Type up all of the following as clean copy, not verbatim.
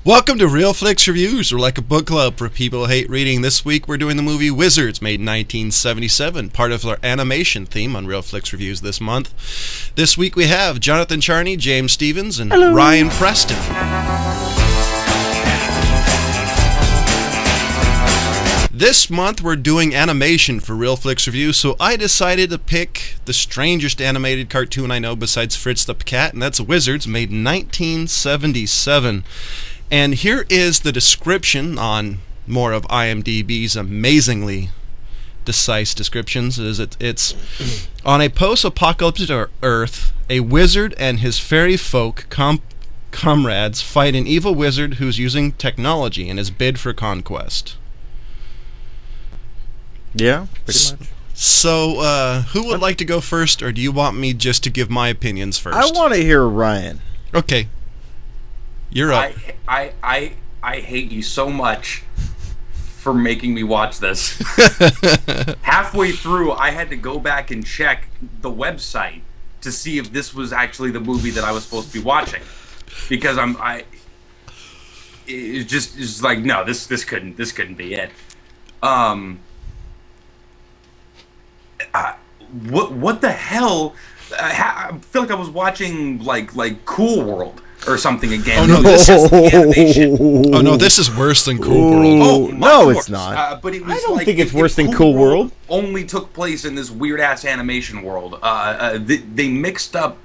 Welcome to Real Flix Reviews. We're like a book club for people who hate reading. This week we're doing the movie Wizards, made in 1977, part of our animation theme on Real Flix Reviews this month. This week we have Jonathan Charney, James Stevens, and Hello. Ryan Preston. This month we're doing animation for Real Flix Reviews, so I decided to pick the strangest animated cartoon I know besides Fritz the Cat, and that's Wizards, made in 1977. And here is the description on more of IMDb's amazingly decisive descriptions. It's on a post-apocalyptic Earth, a wizard and his fairy folk comrades fight an evil wizard who's using technology in his bid for conquest. Yeah, pretty much. So, who would like to go first, or do you want me just to give my opinions first? I want to hear Ryan. Okay. You're up. I hate you so much for making me watch this. Halfway through, I had to go back and check the website to see if this was actually the movie that I was supposed to be watching, because it's like, no, this couldn't be it. What the hell? I feel like I was watching like Cool World or something again. Oh no, this is animation. Oh no, this is worse than Cool World. Oh, no, much it's worse. not. But it was I don't like, think it's if worse than Cool World. Only took place in this weird ass animation world. They mixed up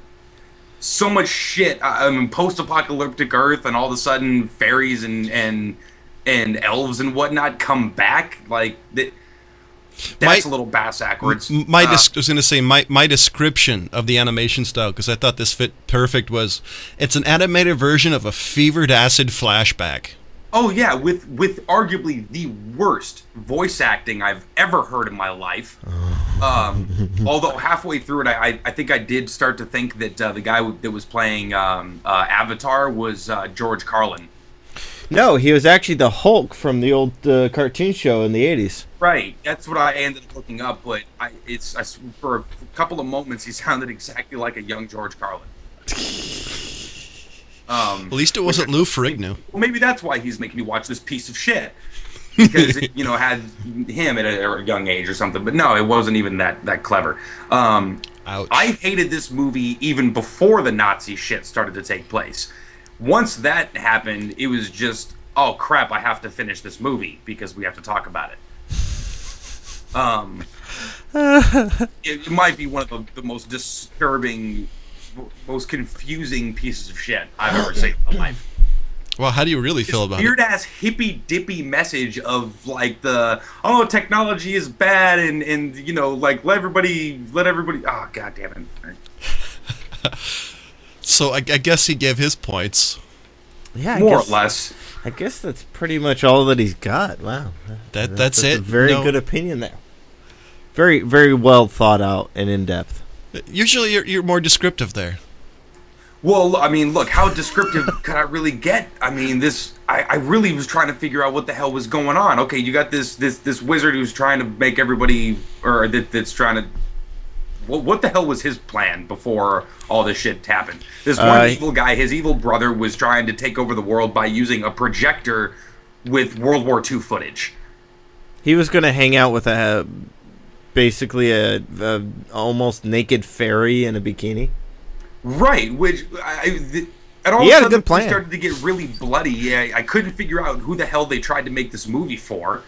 so much shit. Post-apocalyptic Earth, and all of a sudden fairies and elves and whatnot come back. Like that's a little backwards. I was going to say my description of the animation style, because I thought this fit perfect, was it's an animated version of a fevered acid flashback. Oh yeah, with arguably the worst voice acting I've ever heard in my life. Although halfway through it, I think I did start to think that the guy that was playing Avatar was George Carlin. No, he was actually the Hulk from the old cartoon show in the 80s. Right, that's what I ended up looking up, but for a couple of moments he sounded exactly like a young George Carlin. At least it wasn't Lou Ferrigno. Well, maybe that's why he's making me watch this piece of shit, because it, had him at a young age or something. But no, it wasn't even that clever. Ouch. I hated this movie even before the Nazi shit started to take place. Once that happened, it was just, oh crap, I have to finish this movie because we have to talk about it. It might be one of the most disturbing, most confusing pieces of shit I've ever seen in my life. Well, how do you really feel about it? Weird-ass hippy-dippy message of, like, technology is bad, and like, let everybody, oh, god damn it. So I guess he gave his points. Yeah, More or less. I guess that's pretty much all that he's got. Wow. That's it. A very good opinion there. Very, very well thought out and in-depth. Usually you're more descriptive there. Well, I mean, look, how descriptive could I really get? I mean, I really was trying to figure out what the hell was going on. Okay, you got this wizard who's trying to make everybody, or that's trying to... What the hell was his plan before all this shit happened? This one evil guy, his evil brother, was trying to take over the world by using a projector with World War II footage. He was going to hang out with basically a almost naked fairy in a bikini. Right, which and all of a sudden it started to get really bloody. I couldn't figure out who the hell they tried to make this movie for.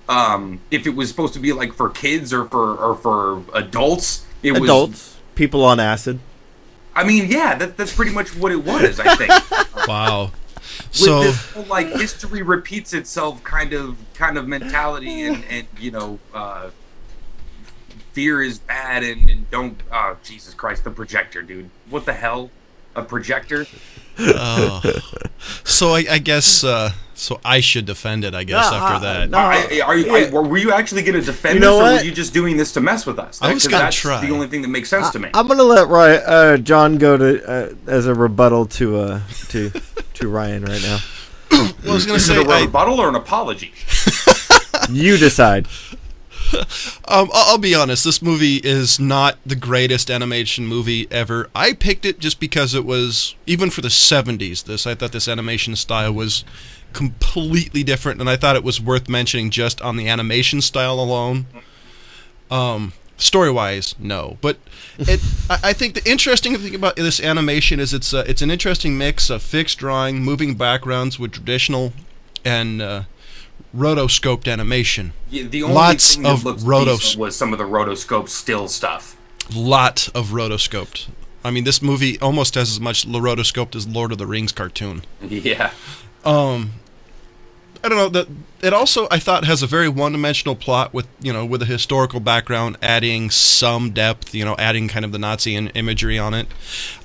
If it was supposed to be like for kids or for adults. Adults, people on acid. I mean, yeah, that's pretty much what it was, I think. Wow. With this whole, like, history repeats itself kind of mentality, and fear is bad, and don't, oh, Jesus Christ, the projector, dude. What the hell? A projector? So I guess so I should defend it, I guess, after that. Were you actually going to defend this, or were you just doing this to mess with us? I was going to try. That's the only thing that makes sense to me. I'm going to let John go to as a rebuttal to Ryan right now. Well, I was going to say a rebuttal or an apology. You decide. I'll be honest. This movie is not the greatest animation movie ever. I picked it just because it was, even for the 70s, I thought this animation style was completely different, and I thought it was worth mentioning just on the animation style alone. Story-wise, no. But I think the interesting thing about this animation is it's an interesting mix of fixed drawing, moving backgrounds with traditional and rotoscoped animation. Yeah, the only Lots thing that of looks rotos decent was some of the rotoscope still stuff. Lot of rotoscoped. I mean, this movie almost has as much rotoscoped as Lord of the Rings cartoon. Yeah. I don't know, it also, I thought, has a very one-dimensional plot with a historical background, adding some depth, adding kind of the Nazi imagery on it.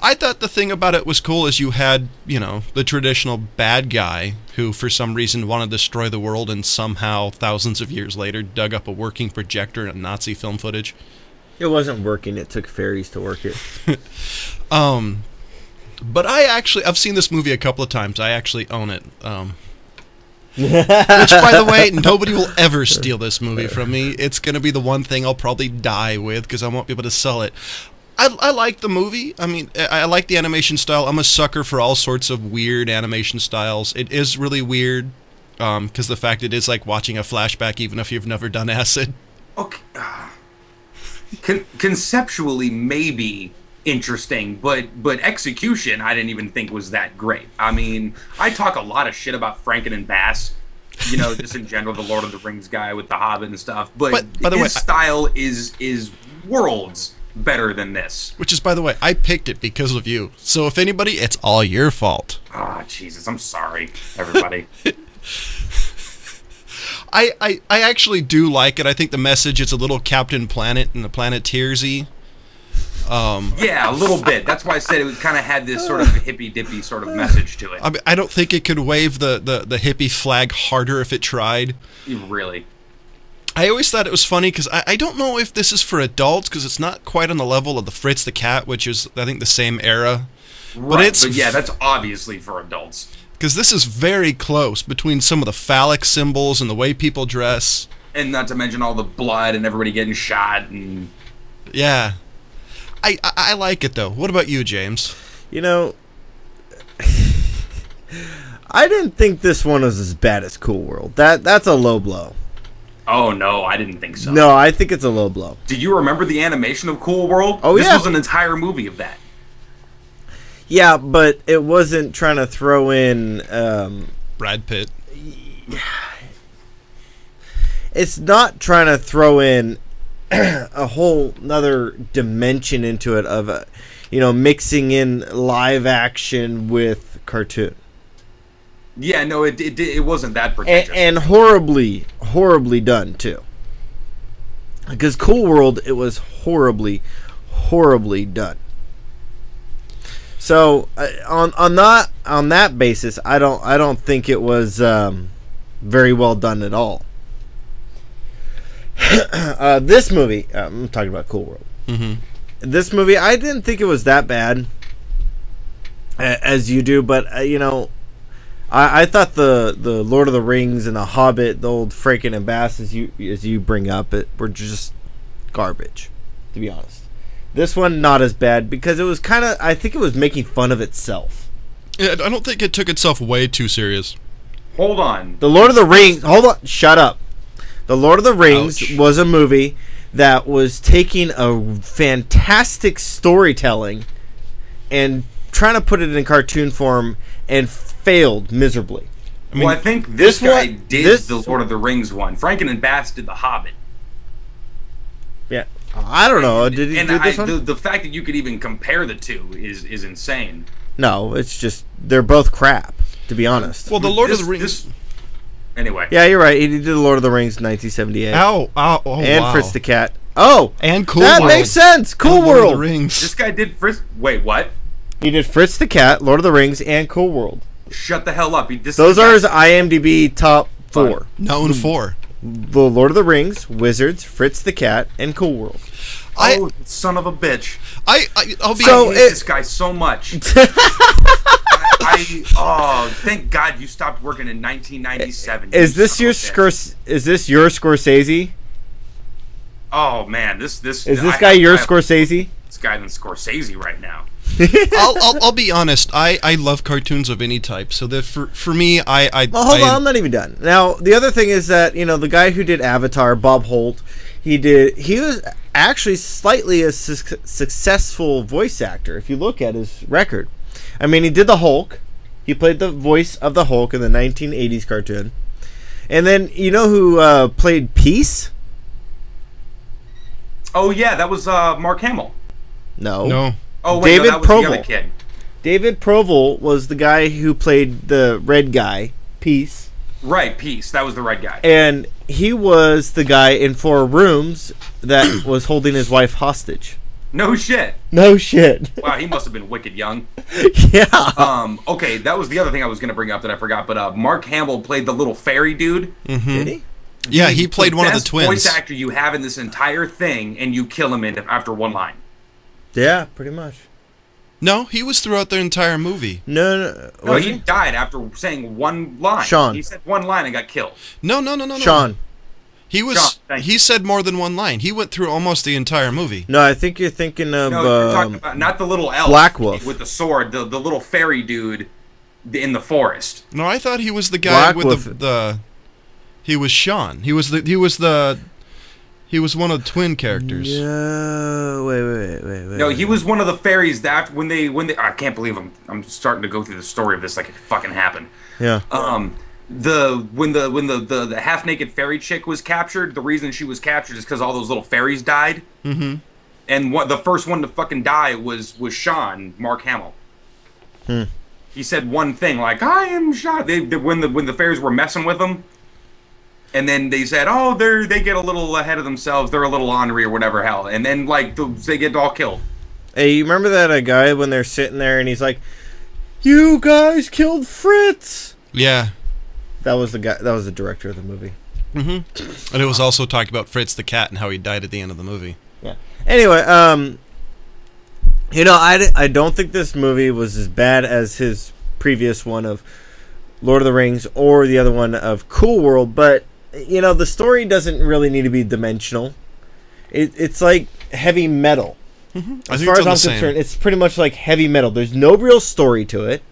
I thought the thing about it was cool is you had, the traditional bad guy who, for some reason, wanted to destroy the world and somehow, thousands of years later, dug up a working projector and Nazi film footage. It wasn't working, it took fairies to work it. But I've seen this movie a couple of times. I actually own it. Which, by the way, nobody will ever steal this movie from me. It's going to be the one thing I'll probably die with because I won't be able to sell it. I like the movie. I mean, I like the animation style. I'm a sucker for all sorts of weird animation styles. It is really weird because the fact it is like watching a flashback even if you've never done acid. Okay. Conceptually, maybe interesting, but execution I didn't even think was that great. I mean, I talk a lot of shit about Franken and Bass, just in general, the Lord of the Rings guy with the Hobbit and stuff, but by the way, style is worlds better than this. Which is, by the way, I picked it because of you. So if anybody, it's all your fault. Ah, Jesus, I'm sorry, everybody. I actually do like it. I think the message is a little Captain Planet and the Planeteers-y. Yeah, a little bit. That's why I said it kind of had this sort of hippy-dippy sort of message to it. I mean, I don't think it could wave the hippie flag harder if it tried. Really? I always thought it was funny because I don't know if this is for adults because it's not quite on the level of the Fritz the Cat, which is, I think, the same era. Right, but yeah, that's obviously for adults. Because this is very close between some of the phallic symbols and the way people dress. And not to mention all the blood and everybody getting shot. And yeah. I like it, though. What about you, James? I didn't think this one was as bad as Cool World. That's a low blow. Oh, no, I didn't think so. No, I think it's a low blow. Do you remember the animation of Cool World? Oh, this yeah. was an entire movie of that. Yeah, but it wasn't trying to throw in... Brad Pitt. It's not trying to throw in a whole another dimension into it of, mixing in live action with cartoon. Yeah, no, it wasn't that pretentious. And horribly, horribly done, too. Because Cool World, it was horribly, horribly done. So on that basis, I don't think it was very well done at all. This movie, I'm talking about Cool World. Mm-hmm. This movie, I didn't think it was that bad as you do, but I thought the Lord of the Rings and the Hobbit, the old Franken and Bass, as you bring up, were just garbage, to be honest. This one, not as bad, because it was kind of, I think it was making fun of itself. Yeah, I don't think it took itself way too serious. Hold on. The Lord of the Rings, hold on, shut up. The Lord of the Rings Ouch. was a movie that was taking a fantastic storytelling and trying to put it in cartoon form and failed miserably. I think this guy did the Lord of the Rings one. Franken and Bass did the Hobbit. Yeah. I don't know. Did he do this one? The fact that you could even compare the two is insane. No, it's just they're both crap, to be honest. Well, the Lord of the Rings... Anyway. Yeah, you're right. He did the Lord of the Rings in 1978. Oh, and wow. Fritz the Cat. Oh! And Cool That World. makes sense! Cool And Lord of World! the Rings. This guy did Fritz... Wait, what? He did Fritz the Cat, Lord of the Rings, and Cool World. Shut the hell up. Those are his IMDb top 4. Known for. The Lord of the Rings, Wizards, Fritz the Cat, and Cool World. Son of a bitch. I'll be... I hate this guy so much. Thank God you stopped working in 1997. Is this your Scorsese? Oh man, this Is this guy your Scorsese? This guy than Scorsese right now. I'll be honest. I love cartoons of any type. So that for me, Well, hold on, I'm not even done. Now, the other thing is that, you know, the guy who did Avatar, Bob Holt, he was actually slightly a successful voice actor if you look at his record. I mean, he did the Hulk. He played the voice of the Hulk in the 1980s cartoon. And then, you know who played Peace? Oh yeah, that was Mark Hamill. No. Oh wait, David no, that was Proval. the other kid. David Proval was the guy who played the red guy, Peace. Right, Peace. That was the red guy. And he was the guy in Four Rooms that was holding his wife hostage. No shit. No shit. Wow, he must have been wicked young. Yeah. Okay, that was the other thing I was going to bring up that I forgot. But Mark Hamill played the little fairy dude. Mm-hmm. Did he? Yeah, he played one of the best twins. Voice actor you have in this entire thing, and you kill him after one line. Yeah, pretty much. No, he was throughout the entire movie. No. No, he died after saying one line. Sean. He said one line and got killed. No. Sean. He was. Sean, thank you. He said more than one line. He went through almost the entire movie. No, I think you're thinking of No, you're talking about not the little elf Black Wolf with the sword, the little fairy dude in the forest. No, I thought he was the guy Black with Wolf. the. He was Sean. He was one of the twin characters. Yeah. Wait. No, he was one of the fairies that when they I can't believe I'm starting to go through the story of this like it fucking happened. Yeah. When the half naked fairy chick was captured, the reason she was captured is because all those little fairies died. Mm-hmm. And the first one to fucking die was Sean, Mark Hamill. He said one thing like, "I am Sean." When the fairies were messing with him, and then they said, "Oh, they get a little ahead of themselves. They're a little ornery or whatever hell," and then like they get all killed. Hey, you remember that guy when they're sitting there and he's like, "You guys killed Fritz." Yeah. That was the guy. That was the director of the movie. Mm-hmm. And it was also talking about Fritz the cat and how he died at the end of the movie. Yeah. Anyway, you know, I don't think this movie was as bad as his previous one of Lord of the Rings or the other one of Cool World, but you know, the story doesn't really need to be dimensional. It's like heavy metal. Mm-hmm. As far as I'm concerned, it's pretty much like heavy metal. There's no real story to it.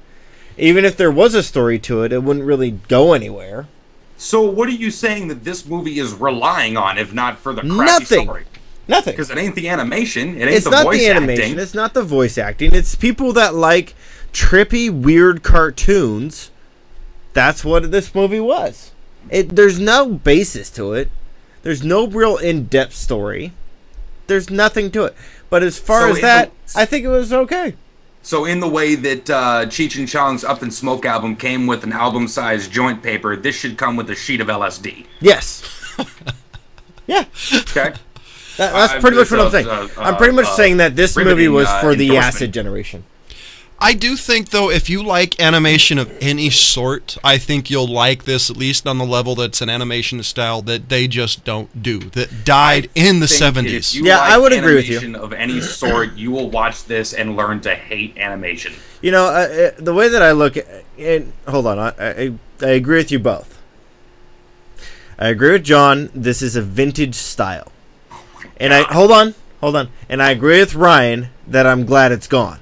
Even if there was a story to it, it wouldn't really go anywhere. So what are you saying that this movie is relying on, if not for the crappy story? Nothing. Because it ain't the animation. It ain't It's the not voice the animation. acting. It's not the voice acting. It's people that like trippy, weird cartoons. That's what this movie was. There's no basis to it. There's no real in-depth story. There's nothing to it. But as far as that, I think it was okay. So in the way that Cheech and Chong's Up in Smoke album came with an album-sized joint paper, this should come with a sheet of LSD. Yes. Yeah. Okay. That's pretty much what I'm saying. I'm pretty much saying that this movie was for the acid generation. I do think, though, if you like animation of any sort, I think you'll like this, at least on the level that's an animation style that they just don't do, that died in the 70s. Yeah, I would agree with you. Animation of any sort, you will watch this and learn to hate animation. You know, the way that I look at it, hold on, I agree with you both. I agree with John, this is a vintage style. And hold on, and I agree with Ryan that I'm glad it's gone.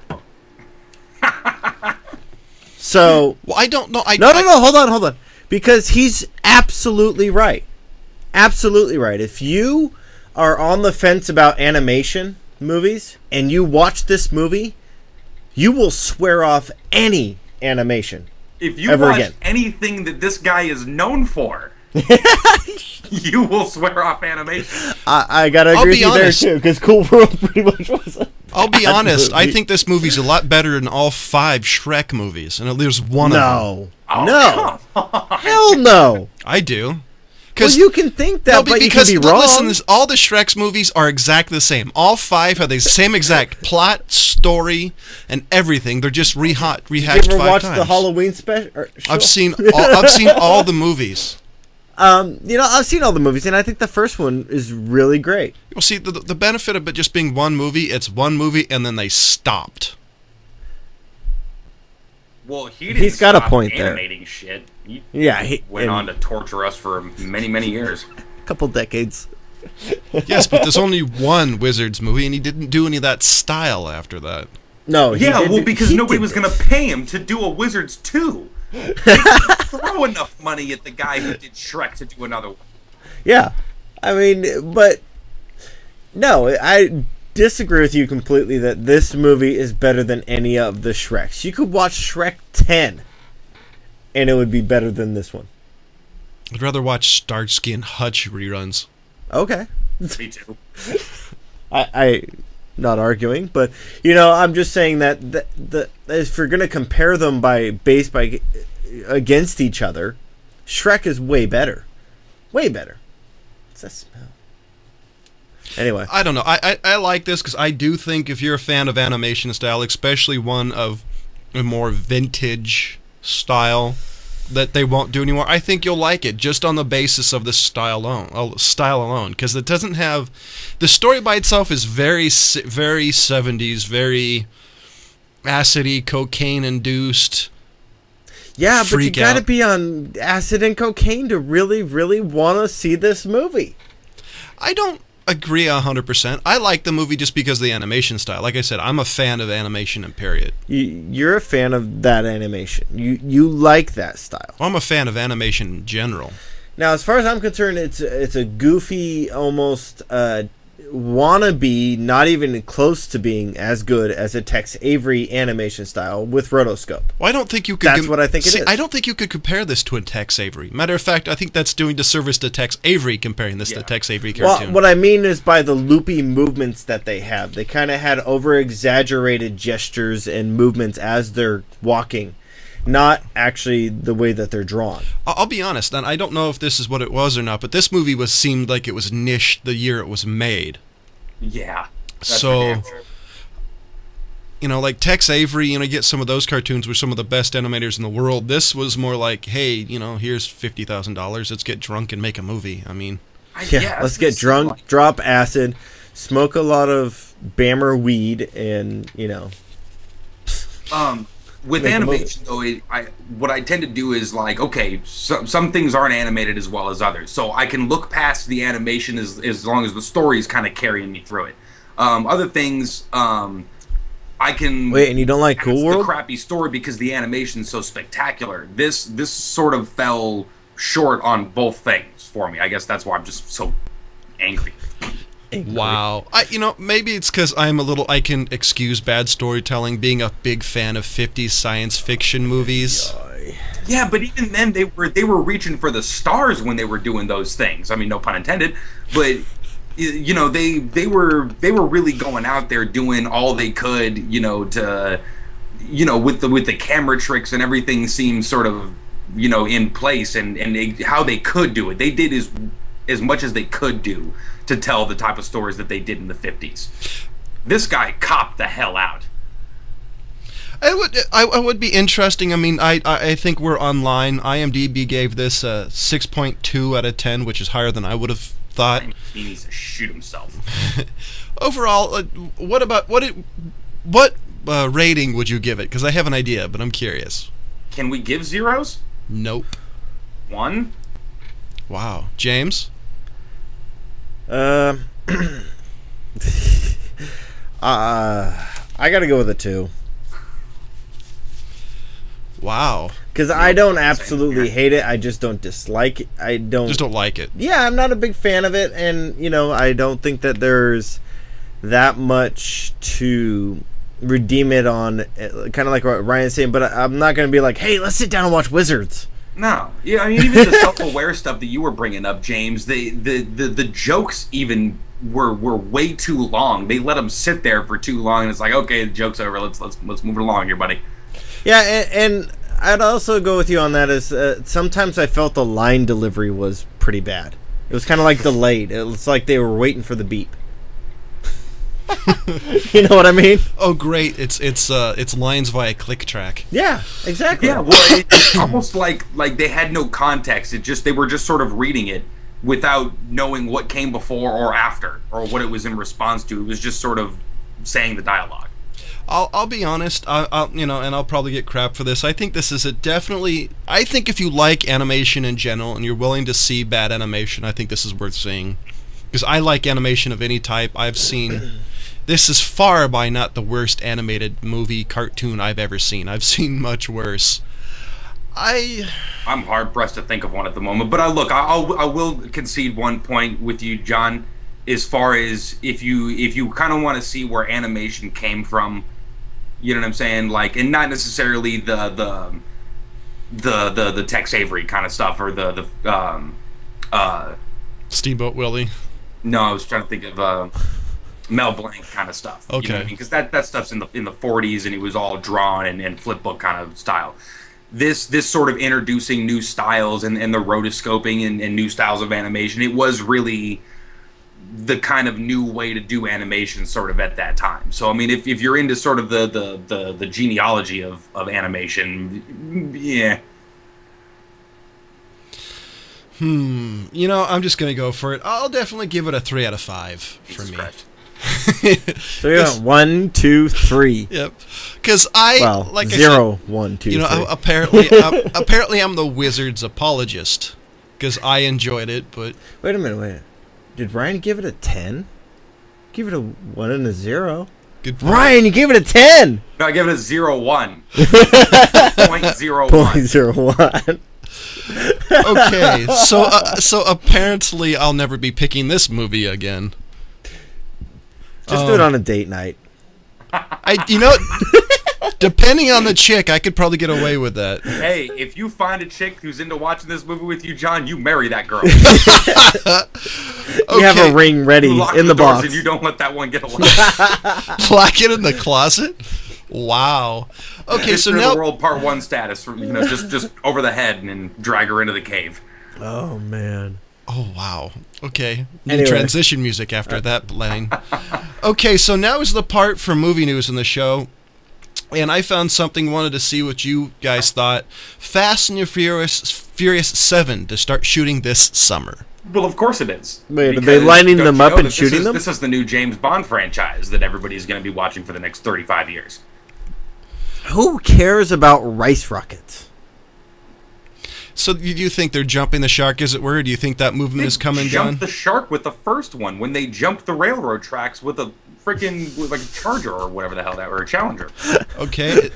So, well, I don't know. No, hold on. Because he's absolutely right. Absolutely right. If you are on the fence about animation movies and you watch this movie, you will swear off any animation. If you watch anything that this guy is known for, you will swear off animation. I gotta agree with you there too, because Cool World pretty much was. I'll be honest. I think this movie's a lot better than all 5 Shrek movies, and there's one of them. No, hell no. I do. Well, you can think that, but you can be wrong. Listen, all the Shrek movies are exactly the same. All 5 have the same exact plot, story, and everything. They're just rehashed 5 times. Did you ever watch the Halloween special? I've seen all the movies. You know, I've seen all the movies, and I think the first one is really great. Well, see, the benefit of it just being one movie, it's one movie, and then they stopped. Well, he's got a point there. Animating shit. He went on to torture us for many, many years. A couple decades. Yes, but there's only one Wizards movie, and he didn't do any of that style after that. No, Yeah, well, because nobody did was this. going to pay him to do a Wizards 2. They didn't throw enough money at the guy who did Shrek to do another one. Yeah, I mean, but no, I disagree with you completely that this movie is better than any of the Shreks. You could watch Shrek 10, and it would be better than this one. I'd rather watch Starsky and Hutch reruns. Okay. Me too. I not arguing, but I'm just saying that if you're going to compare them against each other, Shrek is way better. Way better. What's that smell? Anyway. I don't know. I like this because I do think if you're a fan of animation style, especially one of a more vintage style that they won't do anymore, I think you'll like it just on the basis of the style alone. Because it doesn't have... The story by itself is very 70s, very acidy, cocaine-induced. Yeah, but you freak got to out. be on acid and cocaine to really, really want to see this movie. I don't agree 100%. I like the movie just because of the animation style. Like I said, I'm a fan of animation and period. You're a fan of that animation. You like that style. I'm a fan of animation in general. Now, as far as I'm concerned, it's a goofy, almost wannabe, not even close to being as good as a Tex Avery animation style with rotoscope. Well, I don't think you could. That's what I think it is. I don't think you could compare this to a Tex Avery. Matter of fact, I think that's doing disservice to Tex Avery comparing this to Tex Avery cartoon. Well, what I mean is by the loopy movements that they have. They kind of had over-exaggerated gestures and movements as they're walking, not actually the way that they're drawn. I'll be honest, and I don't know if this is what it was or not, but this movie seemed like it was niche the year it was made. Yeah. That's So, for damn sure. Like Tex Avery, you get some of those cartoons were some of the best animators in the world. This was more like, hey, here's $50,000. Let's get drunk and make a movie. I mean, Yeah, let's get drunk, drop acid, smoke a lot of Bammer weed, and With Make a animation, though, what I tend to do is like, okay, some things aren't animated as well as others, so I can look past the animation as long as the story is kind of carrying me through it. Other things, I can wait, and you don't like Cool the World? crappy story because the animation's so spectacular. This sort of fell short on both things for me. I guess that's why I'm just so angry. wow. Maybe it's because I can excuse bad storytelling, being a big fan of 50s science fiction movies. Yeah, but even then they were reaching for the stars when they were doing those things. I mean, no pun intended, but they were really going out there doing all they could, to with the camera tricks and everything seemed sort of in place and how they could do it. They did as much as they could do to tell the type of stories that they did in the 50s. This guy copped the hell out. I would be interesting. I mean, I think we're online. IMDb gave this a 6.2 out of 10, which is higher than I would have thought. He needs to shoot himself. Overall, what rating would you give it? Because I have an idea, but I'm curious. Can we give zeros? Nope. 1? Wow. James? I gotta go with a 2. Wow. Because I don't absolutely hate it. I just don't dislike it. I Just don't like it. Yeah, I'm not a big fan of it, and I don't think that there's that much to redeem it on. Kind of like what Ryan's saying, but I'm not gonna be like, hey, let's sit down and watch Wizards. No, yeah, I mean, even the self-aware stuff that you were bringing up, James, the jokes even were way too long. They let them sit there for too long, and it's like, okay, the joke's over. Let's move it along here, buddy. Yeah, and I'd also go with you on that. Is sometimes I felt the line delivery was pretty bad. It was kind of like delayed. It was like they were waiting for the beep. You know what I mean? Oh, great! It's lines via click track. Yeah, exactly. Yeah, well, it's almost like they had no context. They were just sort of reading it without knowing what came before or after, or what it was in response to. It was just sort of saying the dialogue. I'll be honest. And I'll probably get crap for this. I think this is definitely. I think if you like animation in general and you're willing to see bad animation, I think this is worth seeing. because I like animation of any type. I've seen. This is far by not the worst animated movie cartoon I've ever seen. I've seen much worse. I'm hard pressed to think of one at the moment, but I will concede one point with you, John, as far as if you kind of want to see where animation came from, you know what I'm saying? Like, and not necessarily the Tex Avery kind of stuff or the Steamboat Willie. No, I was trying to think of Mel Blanc kind of stuff. Okay. You know what I mean? Because that stuff's in the 40s and it was all drawn and flip book kind of style. This sort of introducing new styles and the rotoscoping and new styles of animation, it was really the kind of new way to do animation sort of at that time. So I mean, if you're into sort of the genealogy of animation, yeah. You know, I'm just gonna go for it. I'll definitely give it a 3 out of 5 for Jesus me. Christ. So you got 1, 2, 3. Yep. Because like 0, I said, 1, 2, you know, 3. apparently I'm the Wizards apologist because I enjoyed it, but Wait a minute. Did Ryan give it a 10? Give it a 1 and a 0. good point. Ryan, you gave it a 10. No, I give it a 0.1. 0.01. 0.01. Okay, so apparently I'll never be picking this movie again. Just do it on a date night. You know, depending on the chick, I could probably get away with that. Hey, if you find a chick who's into watching this movie with you, John, you marry that girl. You have a ring ready You lock in the doors box. and you don't let that one get away. Lock it in the closet? Wow. Okay, so History of now the world part 1 status, just over the head and then drag her into the cave. Oh, man. oh wow. Okay. New Anyway. transition music after that line. Okay, so now is the part for movie news in the show. And I found something, wanted to see what you guys thought. Fast and Furious 7 to start shooting this summer. Well, of course it is. Wait, are they lining them up and shooting them? This is the new James Bond franchise that everybody's going to be watching for the next 35 years. Who cares about rice rockets? So do you think they're jumping the shark, as it were? Do you think that movement is coming They down? jumped the shark with the first one when they jumped the railroad tracks with a freaking like a Charger or whatever the hell that, or a Challenger. Okay.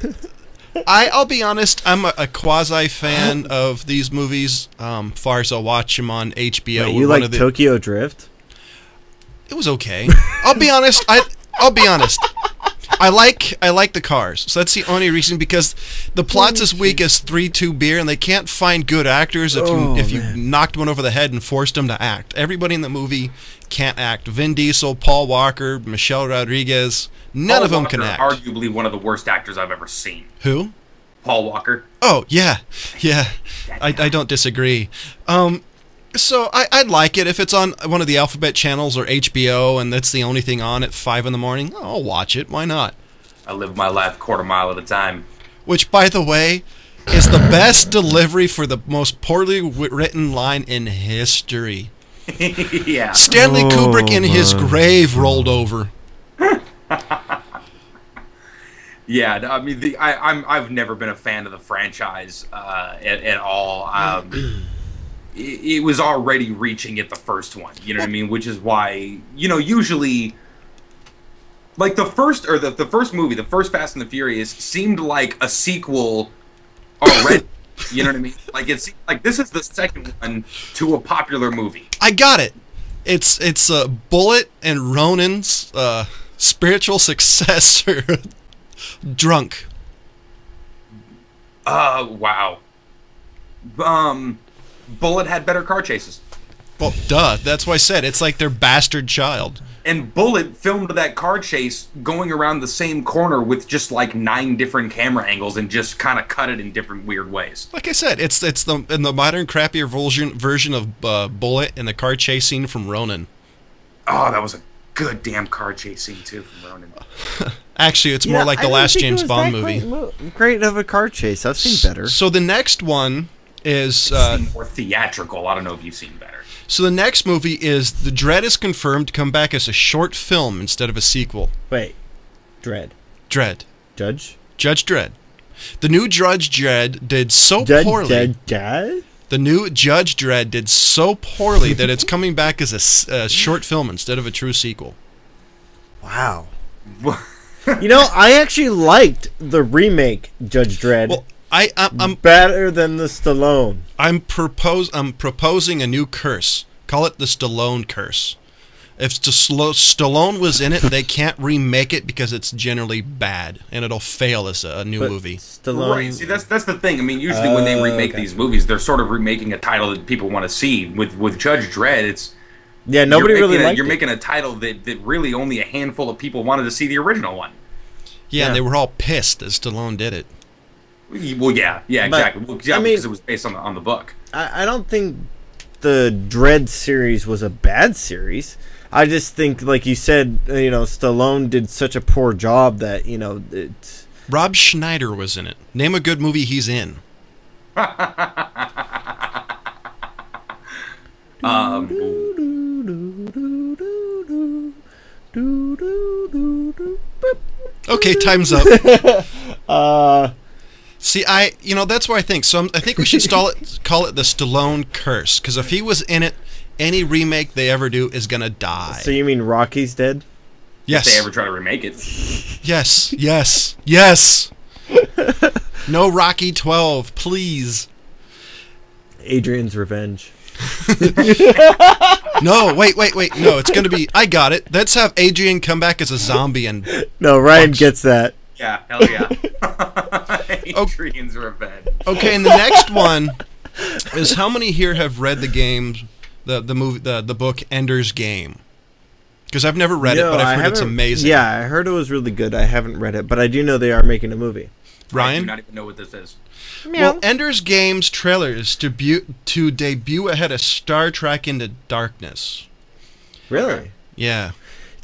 I'll be honest, I'm a quasi fan of these movies. Far as I'll watch them on HBO. Wait, you like Tokyo Drift? It was okay. I'll be honest. I'll be honest. I like the cars. So that's the only reason, because the plot's as weak as 3-2 beer, and they can't find good actors if you knocked one over the head and forced them to act. Everybody in the movie can't act. Vin Diesel, Paul Walker, Michelle Rodriguez, none of them can act. Arguably one of the worst actors I've ever seen. Who? Paul Walker. Oh, yeah. I don't disagree. So I'd like it if it's on one of the Alphabet channels or HBO and that's the only thing on at 5 in the morning. I'll watch it. Why not? I live my life quarter mile at a time. Which, by the way, is the best delivery for the most poorly written line in history. Yeah. Stanley Kubrick in his grave rolled over. Yeah, I mean, I've never been a fan of the franchise at all. It was already reaching at the first one, you know what I mean? Which is why, usually, like the first movie, the first Fast and the Furious, seemed like a sequel already. You know what I mean? Like it seemed like this is the second one to a popular movie. I got it. It's Bullet and Ronan's spiritual successor, Drunk. Wow. Bullet had better car chases. Well, duh. That's why I said it's like their bastard child. And Bullet filmed that car chase going around the same corner with just like 9 different camera angles and just kind of cut it in different weird ways. Like I said, it's the modern crappier version of Bullet and the car chase scene from Ronin. Oh, that was a good damn car chase scene too from Ronin. Actually, it's more like the last James Bond movie. Great of a car chase. I've seen better. So the next one is more theatrical. I don't know if you've seen better. So the next movie is The Dredd is confirmed to come back as a short film instead of a sequel. Wait. Dredd. Judge Dredd. The new Judge Dredd did so poorly. Dredd? The new Judge Dredd did so poorly that it's coming back as a short film instead of a true sequel. Wow. You know, I actually liked the remake Judge Dredd. Well, I'm better than the Stallone. I'm proposing a new curse. Call it the Stallone curse. If Stallone was in it, they can't remake it because it's generally bad and it'll fail as a new movie. Stallone... Right. See, that's the thing. I mean, usually when they remake these movies, they're sort of remaking a title that people want to see. With Judge Dredd, it's nobody really liked it. You're making a title that really only a handful of people wanted to see the original one. Yeah, and they were all pissed that Stallone did it. Well, yeah, exactly. Well, yeah, I mean, because it was based on the book. I don't think the Dredd series was a bad series. I just think, like you said, Stallone did such a poor job that, it's... Rob Schneider was in it. Name a good movie he's in. Okay, time's up. See, that's where I think. So I think we should call it the Stallone curse, because if he was in it, any remake they ever do is gonna die. So you mean Rocky's dead? If Yes. they ever try to remake it. Yes. No Rocky 12, please. Adrian's Revenge. No, wait. No, it's gonna be. I got it. Let's have Adrian come back as a zombie and. No, Ryan gets that. Yeah, hell yeah. Adrian's Revenge. Okay, and the next one is how many here have read the games, the movie, the book Ender's Game? Because I've never read it, but I've heard it's amazing. Yeah, I heard it was really good. I haven't read it, but I do know they are making a movie. Ryan? I do not even know what this is. Well, Ender's Game's trailer is to debut ahead of Star Trek Into Darkness. Really? Yeah.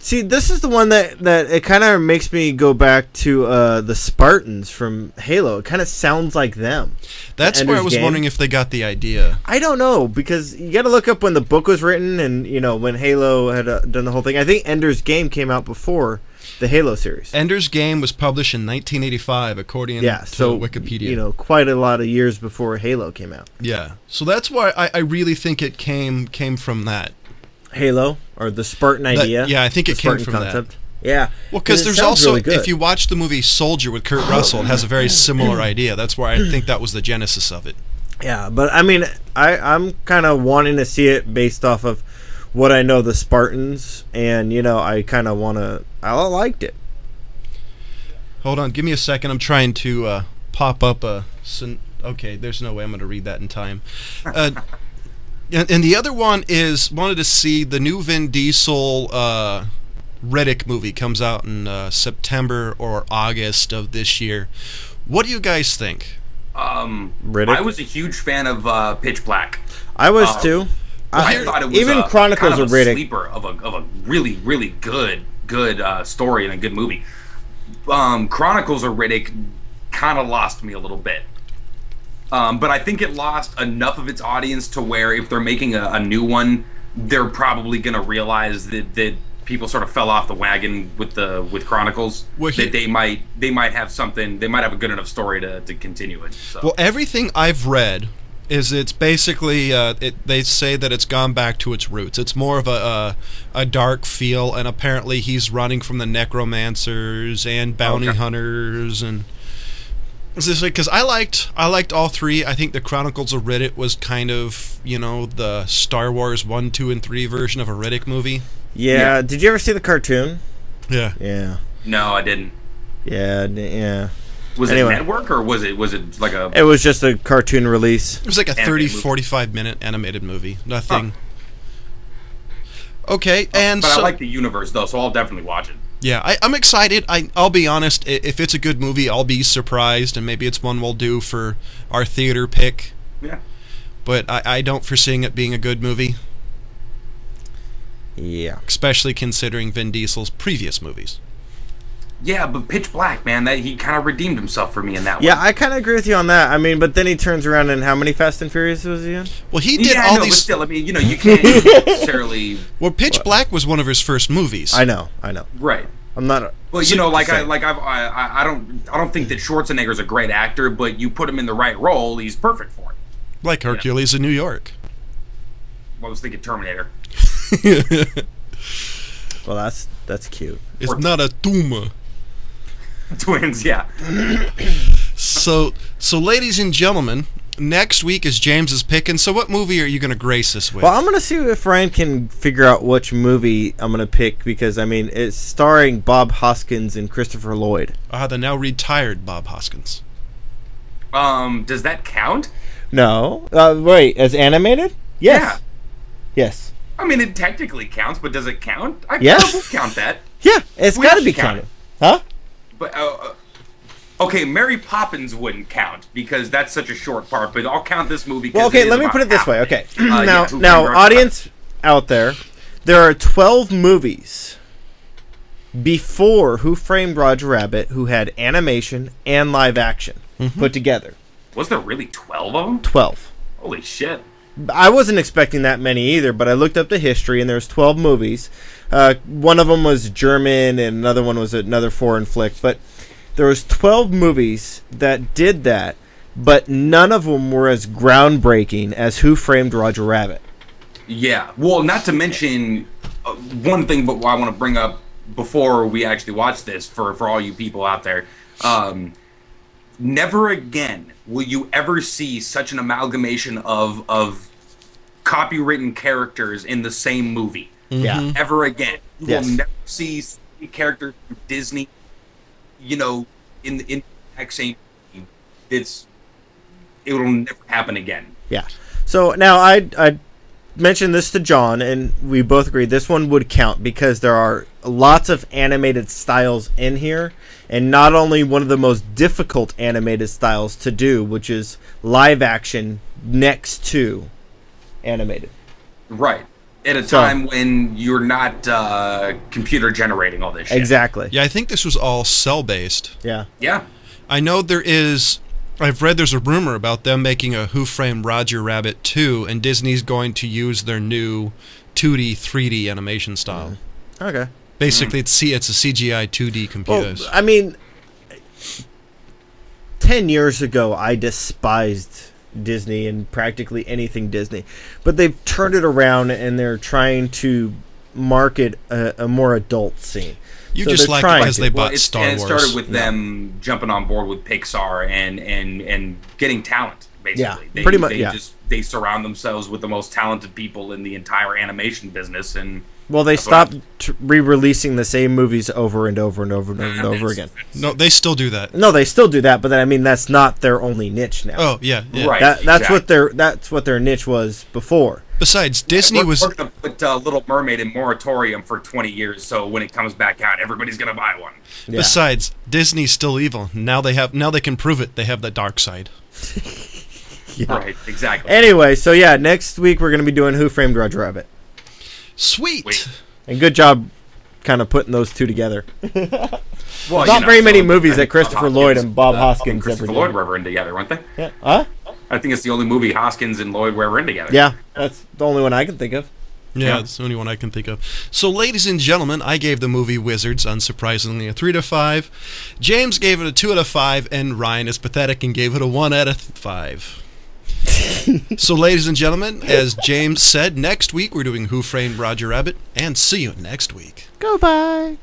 See, this is the one that it kind of makes me go back to the Spartans from Halo. It kind of sounds like them. That's where I was wondering if they got the idea. I don't know, because you got to look up when the book was written and, when Halo had done the whole thing. I think Ender's Game came out before the Halo series. Ender's Game was published in 1985, according to Wikipedia. Quite a lot of years before Halo came out. Yeah. So that's why I really think it came from that. Halo, or the Spartan idea. Yeah, I think it came from concept. that. Yeah. Well, because there's also, if you watch the movie Soldier with Kurt Russell, it has a very similar idea. That's why I think that was the genesis of it. Yeah, but I mean, I'm kind of wanting to see it based off of what I know the Spartans, and, I kind of want to... I liked it. Hold on, give me a second. I'm trying to pop up a... Okay, there's no way I'm going to read that in time. And the other one is, wanted to see the new Vin Diesel Riddick movie comes out in September or August of this year. What do you guys think? Riddick? I was a huge fan of Pitch Black. I was too. I thought it was even Chronicles kind of of Riddick. Sleeper of a really, really good story and a good movie. Chronicles of Riddick kind of lost me a little bit. But I think it lost enough of its audience to where if they're making a new one, they're probably going to realize that people sort of fell off the wagon with Chronicles. That they might have something. They might have a good enough story to continue it. So. Well, everything I've read is it's basically they say that it's gone back to its roots. It's more of a dark feel, and apparently he's running from the necromancers and bounty hunters and. Because I liked all three. I think the Chronicles of Riddick was kind of, the Star Wars 1, 2, and 3 version of a Riddick movie. Yeah. Did you ever see the cartoon? Yeah. Yeah. No, I didn't. Yeah. Was it network or was it like a... It was just a cartoon release. It was like a 30, 45-minute animated movie. Nothing... Huh. Okay, and But I like the universe, though, so I'll definitely watch it. Yeah, I'm excited. I'll be honest, if it's a good movie, I'll be surprised, and maybe it's one we'll do for our theater pick. Yeah. But I don't foresee it being a good movie. Yeah. Especially considering Vin Diesel's previous movies. Yeah, but Pitch Black, man, that he kind of redeemed himself for me in that one. Yeah, I kind of agree with you on that. I mean, but then he turns around and how many Fast and Furious was he in? Well, he did all these... but still, I mean, you can't necessarily... Well, Pitch Black was one of his first movies. I know. Right. I'm not... Well, I don't think that Schwarzenegger's a great actor, but you put him in the right role, he's perfect for it. Like Hercules in New York. I was thinking Terminator. Well, that's cute. It's not a tumor. Twins, yeah. So, ladies and gentlemen, next week is James's pick, and so what movie are you going to grace us with? Well, I'm going to see if Ryan can figure out which movie I'm going to pick, because, I mean, it's starring Bob Hoskins and Christopher Lloyd. The now retired Bob Hoskins. Does that count? No. Wait, as animated? Yes. Yeah. Yes. I mean, it technically counts, but does it count? I will count that. Yeah, it's got to be counted. Huh? But, okay, Mary Poppins wouldn't count, because that's such a short part, but I'll count this movie. Well, okay, let me put it this way. Okay. Now, audience out there are 12 movies before Who Framed Roger Rabbit who had animation and live action put together. Was there really 12 of them? 12. Holy shit. I wasn't expecting that many either, but I looked up the history, and there's 12 movies. One of them was German, and another one was another foreign flick. But there was 12 movies that did that, but none of them were as groundbreaking as Who Framed Roger Rabbit. Yeah. Well, not to mention one thing, but I want to bring up before we actually watch this for all you people out there. Never again will you ever see such an amalgamation of copywritten characters in the same movie. Yeah. Ever again. You will never see characters from Disney, in the exact same movie. It will never happen again. Yeah. So now I mentioned this to John, and we both agreed this one would count because there are lots of animated styles in here, and not only one of the most difficult animated styles to do, which is live action next to animated. Right. At a time when you're not computer generating all this shit. Exactly. Yeah, I think this was all cell-based. Yeah. Yeah. I know I've read there's a rumor about them making a Who Framed Roger Rabbit 2, and Disney's going to use their new 2D, 3D animation style. Okay. Basically, it's a CGI 2D computer. Well, I mean, 10 years ago, I despised Disney and practically anything Disney. But they've turned it around, and they're trying to market a more adult scene. You so just like it because they bought Star Wars. And it started with them jumping on board with Pixar and getting talent, basically. Yeah, pretty much, They surround themselves with the most talented people in the entire animation business. And well, they stopped re-releasing the same movies over and over and over and over again. No, they still do that. No, they still do that, but I mean that's not their only niche now. Oh, yeah. Right. That's what their niche was before. Besides, Disney we're going to put Little Mermaid in moratorium for 20 years, so when it comes back out, everybody's going to buy one. Yeah. Besides, Disney's still evil. Now they can prove it. They have the dark side. Yeah. Right, exactly. Anyway, so next week we're going to be doing Who Framed Roger Rabbit. Sweet. And good job kind of putting those two together. Well, not very many movies that Christopher Lloyd and Bob Hoskins ever did. Christopher Lloyd were ever in together, weren't they? Yeah. Huh? I think it's the only movie Hoskins and Lloyd were ever in together. Yeah, that's the only one I can think of. Yeah, it's the only one I can think of. So, ladies and gentlemen, I gave the movie Wizards, unsurprisingly, a 3 out of 5. James gave it a 2 out of 5, and Ryan is pathetic and gave it a 1 out of 5. So, ladies and gentlemen, as James said, next week we're doing Who Framed Roger Rabbit, and see you next week. Goodbye.